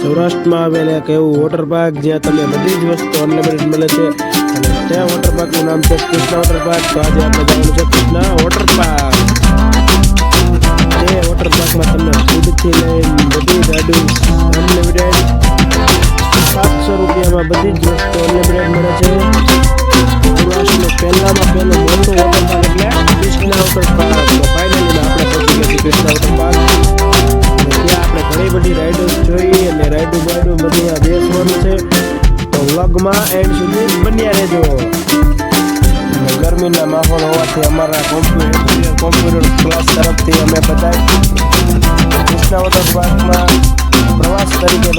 સૌરાષ્ટ્રમાં આવેલા એક એવું વોટર પાર્ક જ્યાં તમને બધી જ વસ્તુ અનલિમિટેડ મળે છે અને ત્યાં વોટર પાર્કનું નામ છે કૃષ્ણા વોટર પાર્ક. તો આજે આપણે જવાનું છે કૃષ્ણા વોટર પાર્ક. તે વોટર પાર્કમાં તમને ફૂડથી લઈને બધી ગાડી અનલિમિટેડ 700 રૂપિયામાં બધી જ વસ્તુ અનલિમિટેડ મળે છે. સૌરાષ્ટ્રનું પહેલામાં પહેલું મોટું વોટર પાર્ક એટલે કૃષ્ણા વોટર પાર્ક. તો ફાઇનલી આપણે પહોંચી ગયા છીએ કૃષ્ણા વોટર પાર્ક. ત્યાં આપણે ઘણી બધી રાઇડો જોઈ અને રાઇડો બધી આ બેસવાનું છે. તો વ્લોગમાં એન્ડ સુધી બન્યા રહેજો. ગરમીના માહોલ હોવાથી અમારા કોમ્પ્યુટર ક્લાસ તરફથી અમે બધા કૃષ્ણા વોટર પાર્કમાં પ્રવાસ તરીકે